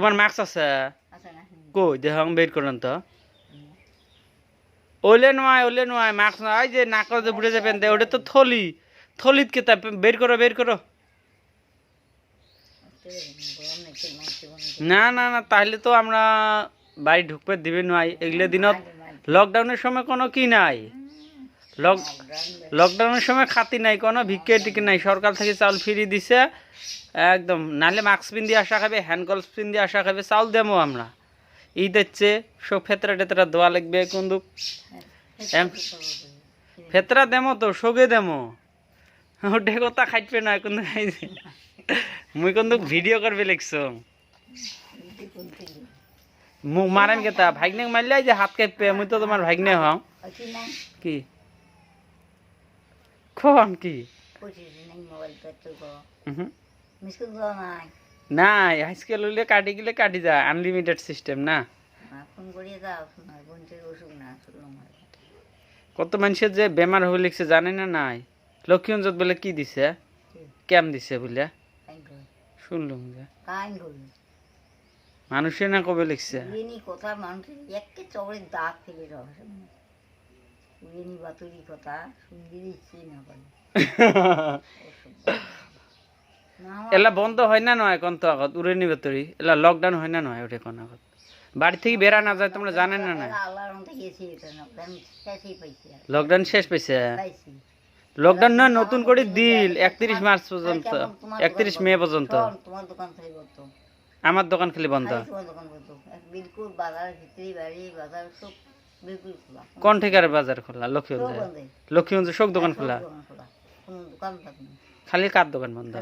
তোমার মাস্ক আছে আছে না কই দেখাং বের করেন তো ওলে নয় মাস্ক নয় যে নাক যে বুড়ে যাবেন দে ওটা তো থলিত কে তা বের করো না না না তাহলে তো আমরা বাড়ি ঢুকতে দিবে নয় এগুলো দিনত লকডাউনের সময় কোনো কি নাই লকডাউনের সময় খাতি নাই কোনো ভিক্ষে টিকে নাই সরকার থেকে চাউল ফ্রি দিছে একদম নাহলে মাস্ক পিন্দি আসা খাবে হ্যান্ড গ্লাভস পিন্দি আসা খাবে চাউল দেবো আমরা ঈদ হচ্ছে সব ফেতরা টেতরা দোয়া লাগবে কিন্তু ফেতরা দেমো তো সগে দেমো ওটা কথা খাইবে না কিন্তু খাইছে মুই কিন্তু ভিডিও করবে লিখছ মুখ মারেন কেতা ভাগ্নে মারলে যে হাত কাঁপবে মুই তো তোমার ভাগ্নে হও কি কোন কি নাই আজকাল হইলে কাটি গেলে কাটি যায় আনলিমিটেড সিস্টেম না কত মানুষের যে বেমার হয়ে লিখছে জানে না নাই লক্ষ্মীগঞ্জত বলে কি দিছে কেম দিছে বলে শুনলাম যে মানুষের না কবে লিখছে এলা বন্ধ হয় না নয় কোন তো আগত উড়েনি বাতরি এলা লকডাউন হয় না নয় ওটা কোন আগত বাড়ি থেকে বেরা না যায় তোমরা জানেন না না লকডাউন শেষ পাইছে লকডাউন না নতুন করে দিল 31 মার্চ পর্যন্ত 31 মে পর্যন্ত আমার দোকান খালি বন্ধ কোন ঠিকার বাজার খোলা লক্ষ্মীগঞ্জ সব দোকান খোলা খালি কার দোকান বন্ধ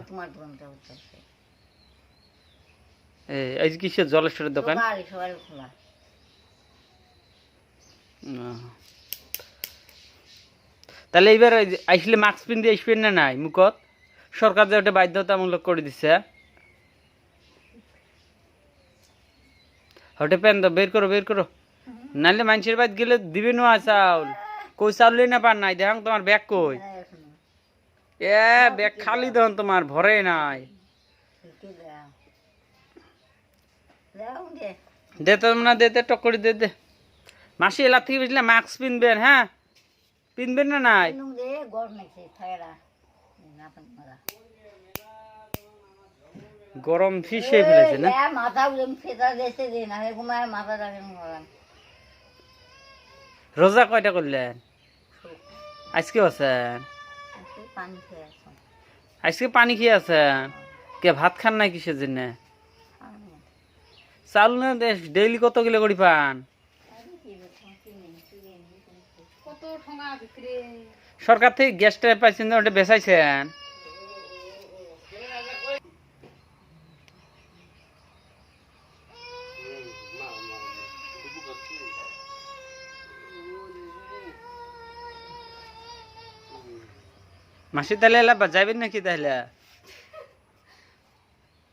এই কিসের জলেশ্বরের দোকান তাহলে এইবার আইসলে মাস্ক পিন দিয়ে আসবেন না নাই মুখত সরকার যে ওটা বাধ্যতামূলক করে দিচ্ছে ওটা পেন তো বের করো নাহলে মানুষের বাড়ি গেলে দিবে না চাউল কই চাউল না পান নাই দেখ তোমার ব্যাগ কই ব্যাগ খালি তখন তোমার ভরে নাই দে তো না দে টকরি দে মাসি এলা থেকে বুঝলে মাস্ক পিনবেন হ্যাঁ পিনবেন না নাই গরম ফিসে ফেলেছে না রোজা কয়টা করলেন আজকে আছেন আজকে পানি খেয়ে আছেন কে ভাত খান নাই কিসের জন্য চাউল না ডেইলি কত কিলো করি পান সরকার থেকে গ্যাসটা পাইছেন ওটা বেচাইছেন মাসি তাহলে এলা যাবেন নাকি তাহলে